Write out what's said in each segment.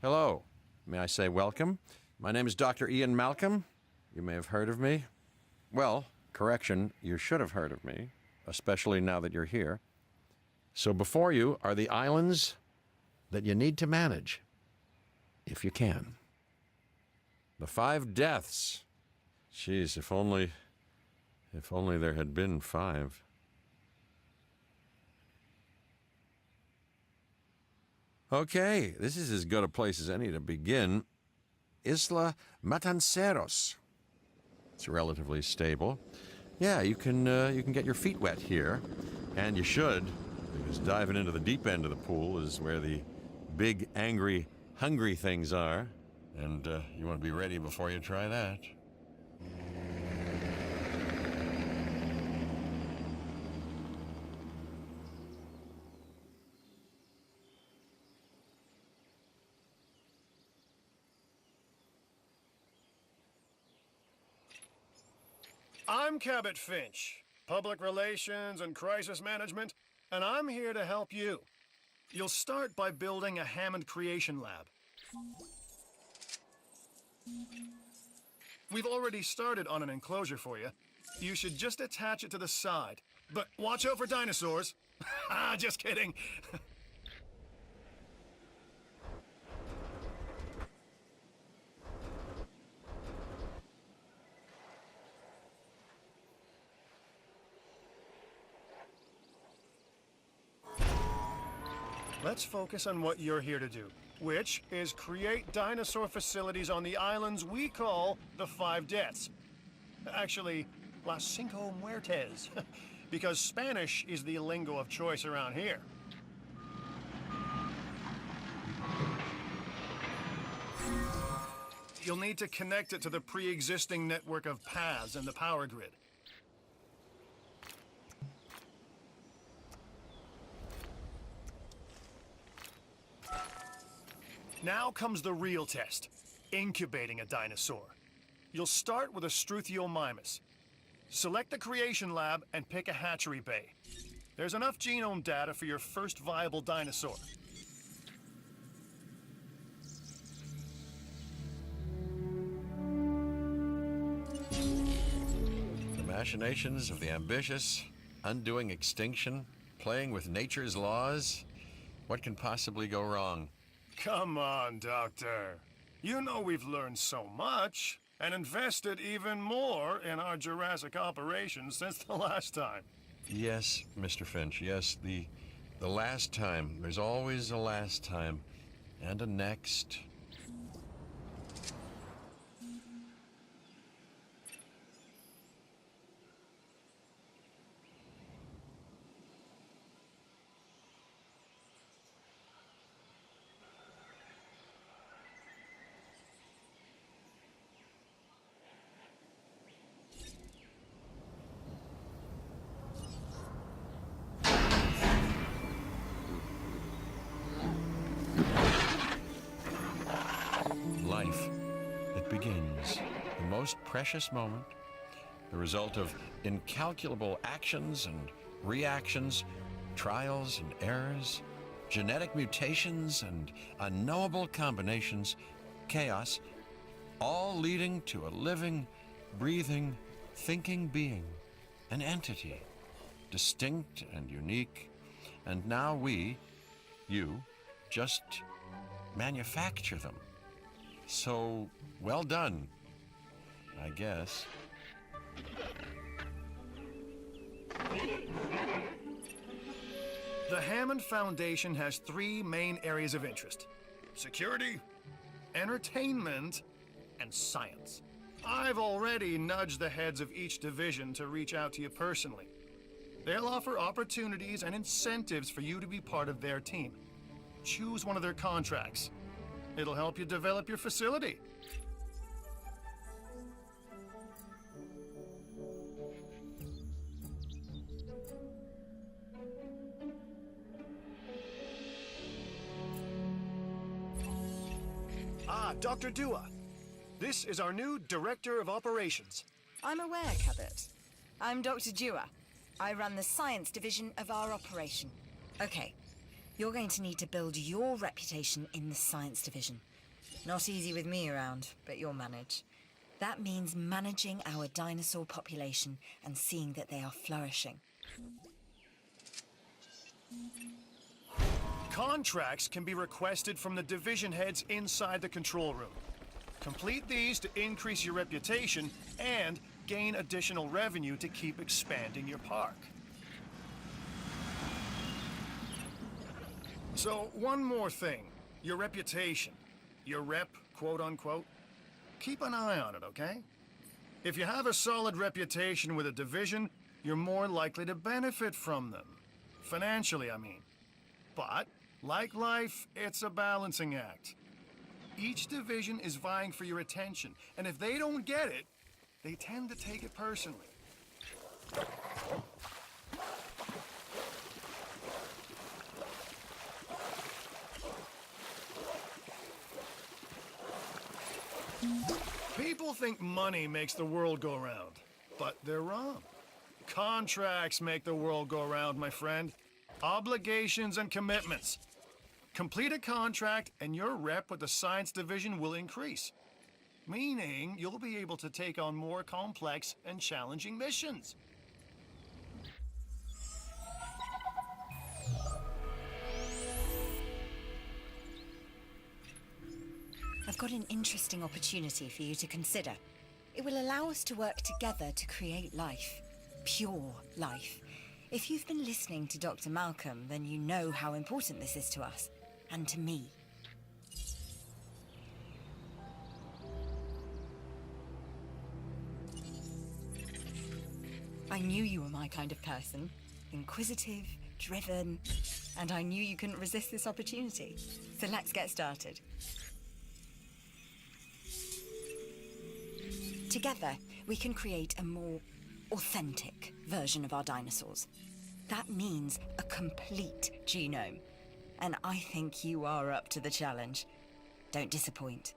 Hello. May I say welcome? My name is Dr. Ian Malcolm. You may have heard of me. Well, correction, you should have heard of me, especially now that you're here. So before you are the islands that you need to manage, if you can. The 5 deaths. Jeez, if only there had been 5. Okay, this is as good a place as any to begin. Isla Matanceros. It's relatively stable. Yeah, you can get your feet wet here, and you should, because diving into the deep end of the pool is where the big, angry, hungry things are, and you want to be ready before you try that. I'm Cabot Finch, Public Relations and Crisis Management, and I'm here to help you. You'll start by building a Hammond Creation Lab. We've already started on an enclosure for you. You should just attach it to the side. But watch out for dinosaurs. Just kidding. Let's focus on what you're here to do, which is create dinosaur facilities on the islands we call the 5 Deaths. Actually, Las Cinco Muertes, because Spanish is the lingo of choice around here. You'll need to connect it to the pre-existing network of paths and the power grid. Now comes the real test, incubating a dinosaur. You'll start with a Struthiomimus. Select the creation lab and pick a hatchery bay. There's enough genome data for your first viable dinosaur. The machinations of the ambitious, undoing extinction, playing with nature's laws. What can possibly go wrong? Come on, Doctor. You know we've learned so much and invested even more in our Jurassic operations since the last time. Yes, Mr. Finch, yes, the last time. There's always a last time. And a next. Life. It begins. The most precious moment. The result of incalculable actions and reactions, trials and errors, genetic mutations and unknowable combinations, chaos, all leading to a living, breathing, thinking being, an entity, distinct and unique. And now we, you, just manufacture them. So, well done, I guess. The Hammond Foundation has 3 main areas of interest: security, entertainment, and science. I've already nudged the heads of each division to reach out to you personally. They'll offer opportunities and incentives for you to be part of their team. Choose one of their contracts. It'll help you develop your facility. Dr. Dua. This is our new Director of Operations. I'm aware, Cabot. I'm Dr. Dua. I run the science division of our operation. Okay, you're going to need to build your reputation in the science division. Not easy with me around, but you'll manage. That means managing our dinosaur population and seeing that they are flourishing. Contracts can be requested from the division heads inside the control room. Complete these to increase your reputation and gain additional revenue to keep expanding your park. So, one more thing. Your reputation. Your rep, quote unquote. Keep an eye on it, okay? If you have a solid reputation with a division, you're more likely to benefit from them. Financially, I mean. But, like life, it's a balancing act. Each division is vying for your attention, and if they don't get it, they tend to take it personally. People think money makes the world go round, but they're wrong. Contracts make the world go round, my friend. Obligations and commitments. Complete a contract and your rep with the science division will increase. Meaning you'll be able to take on more complex and challenging missions. I've got an interesting opportunity for you to consider. It will allow us to work together to create life. Pure life. If you've been listening to Dr. Malcolm, then you know how important this is to us. And to me. I knew you were my kind of person. Inquisitive, driven, and I knew you couldn't resist this opportunity. So let's get started. Together, we can create a more authentic version of our dinosaurs. That means a complete genome. And I think you are up to the challenge. Don't disappoint.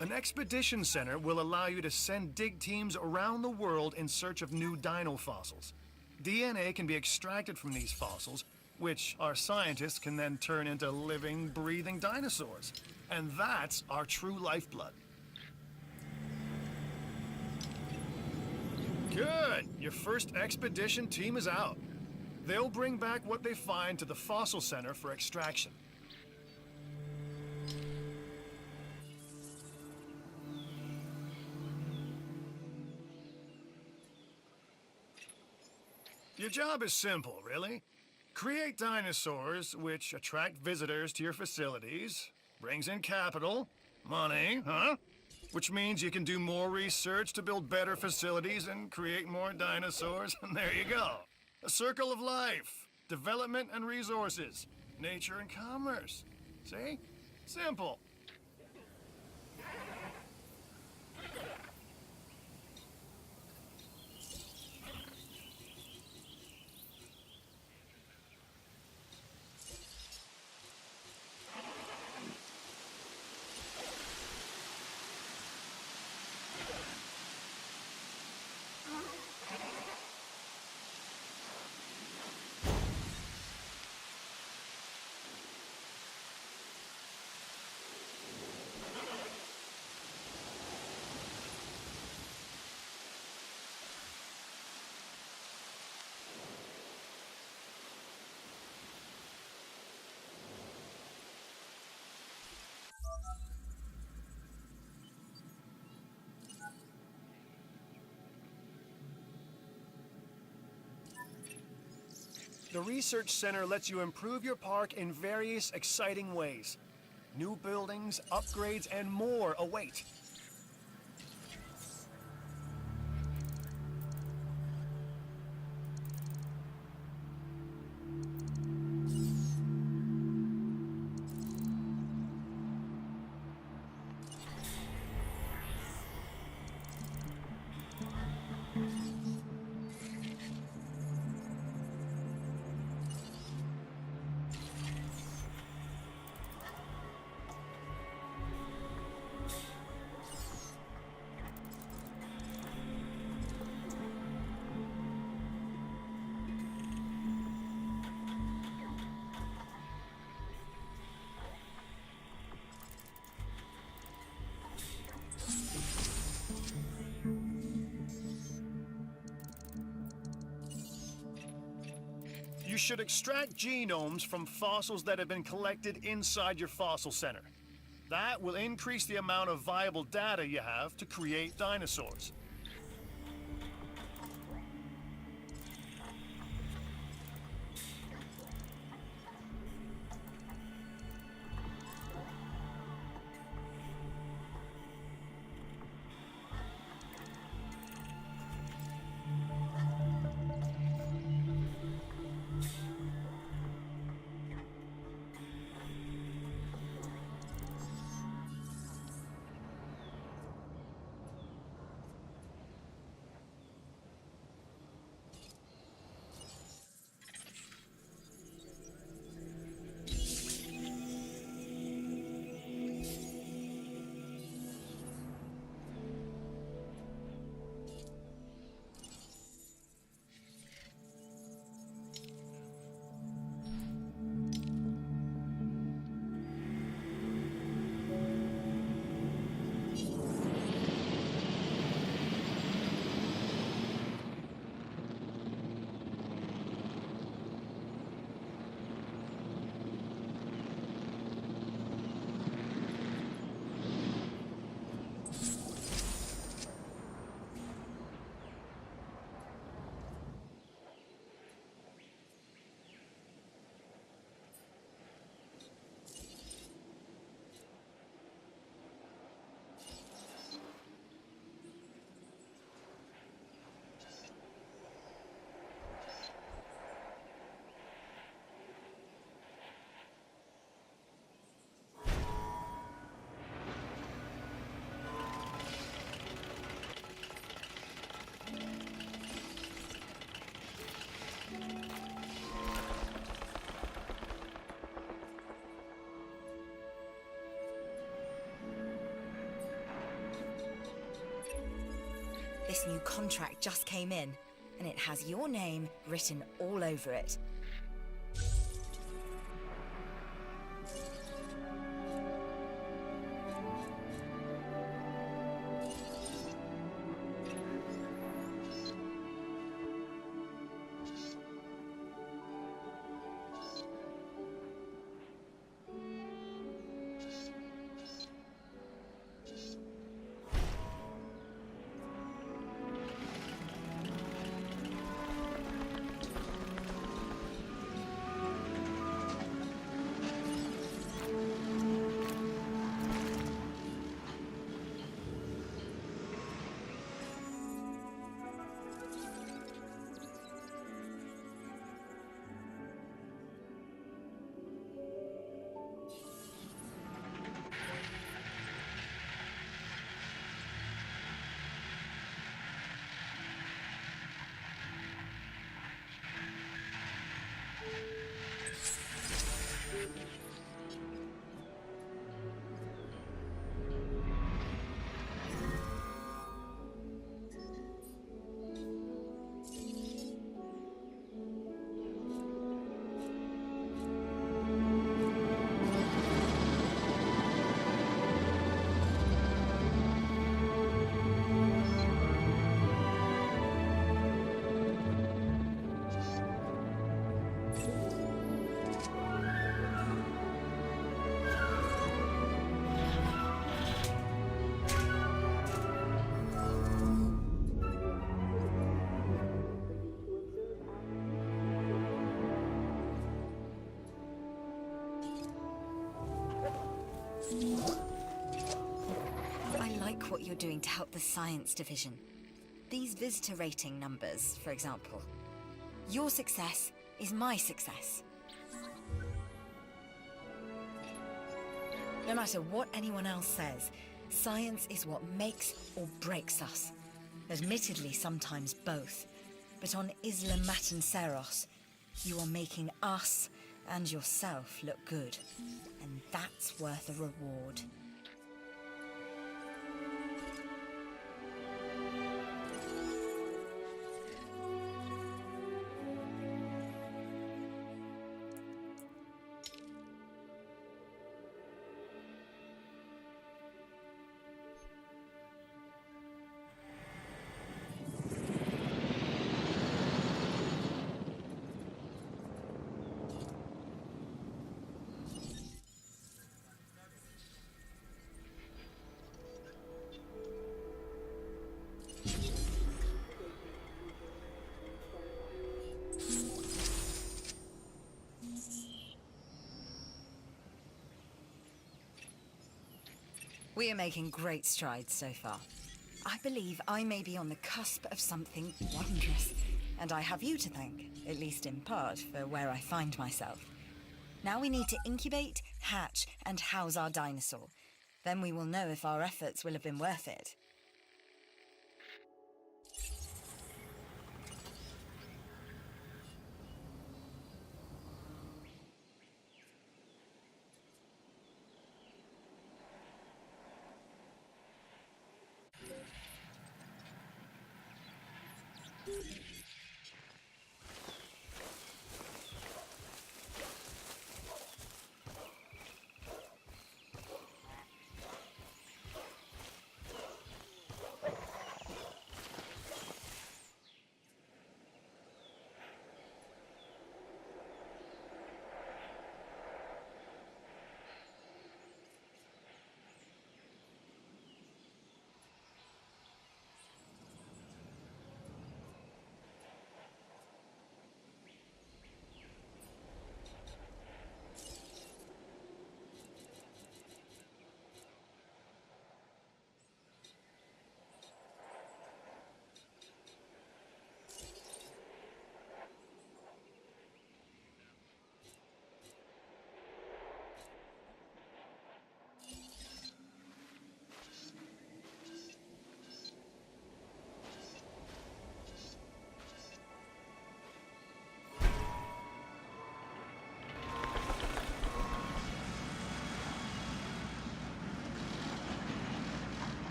An expedition center will allow you to send dig teams around the world in search of new dino fossils. DNA can be extracted from these fossils, which our scientists can then turn into living, breathing dinosaurs. And that's our true lifeblood. Good! Your first expedition team is out. They'll bring back what they find to the fossil center for extraction. Your job is simple, really. Create dinosaurs which attract visitors to your facilities, brings in capital, money, which means you can do more research to build better facilities and create more dinosaurs, and there you go. A circle of life, development and resources, nature and commerce. See? Simple. The Research Center lets you improve your park in various exciting ways. New buildings, upgrades, and more await. should extract genomes from fossils that have been collected inside your fossil center. That will increase the amount of viable data you have to create dinosaurs. This new contract just came in, and it has your name written all over it. I like what you're doing to help the science division. These visitor rating numbers, for example. Your success is my success. No matter what anyone else says, science is what makes or breaks us. Admittedly, sometimes both. But on Isla Matanceros, you are making us and yourself look good. And that's worth a reward. We are making great strides so far. I believe I may be on the cusp of something wondrous, and I have you to thank, at least in part, for where I find myself. Now we need to incubate, hatch, and house our dinosaur. Then we will know if our efforts will have been worth it.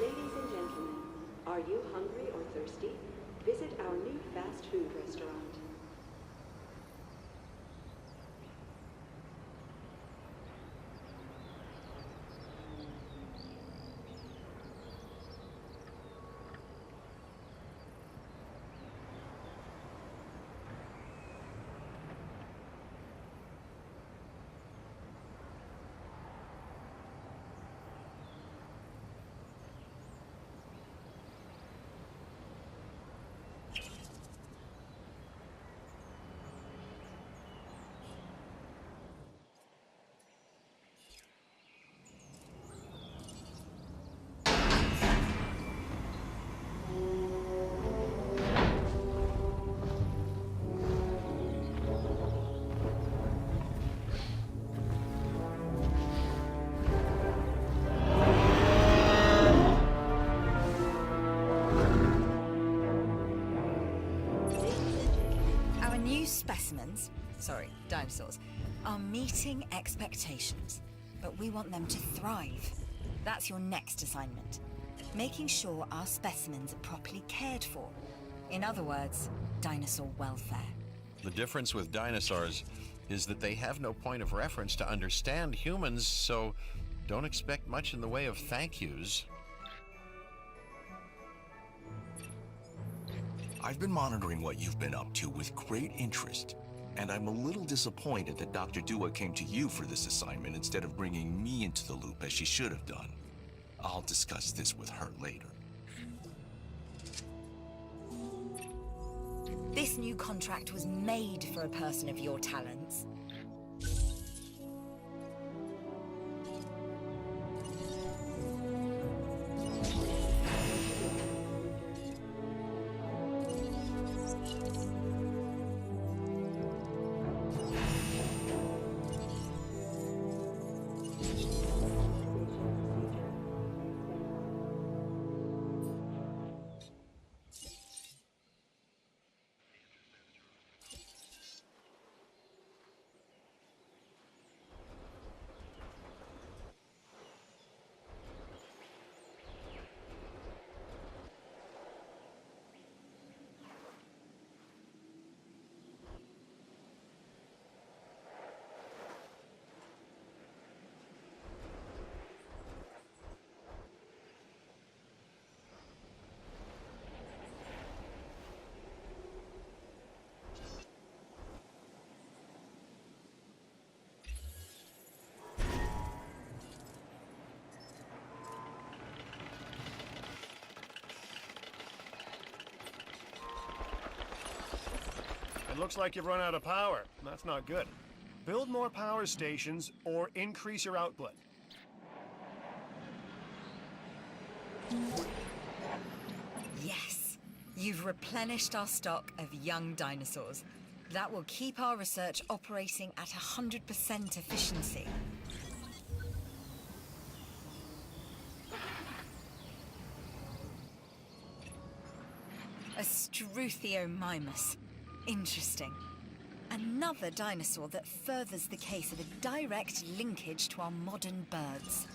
Ladies and gentlemen, are you hungry or thirsty? Visit our new fast food restaurant. Specimens, sorry, dinosaurs, are meeting expectations, but we want them to thrive. That's your next assignment. Making sure our specimens are properly cared for. In other words, dinosaur welfare. The difference with dinosaurs is that they have no point of reference to understand humans, so don't expect much in the way of thank yous. I've been monitoring what you've been up to with great interest, and I'm a little disappointed that Dr. Dua came to you for this assignment instead of bringing me into the loop as she should have done. I'll discuss this with her later. This new contract was made for a person of your talents. looks like you've run out of power. That's not good. Build more power stations or increase your output. Yes, you've replenished our stock of young dinosaurs. That will keep our research operating at 100% efficiency. A Struthiomimus. Interesting. Another dinosaur that furthers the case of a direct linkage to our modern birds.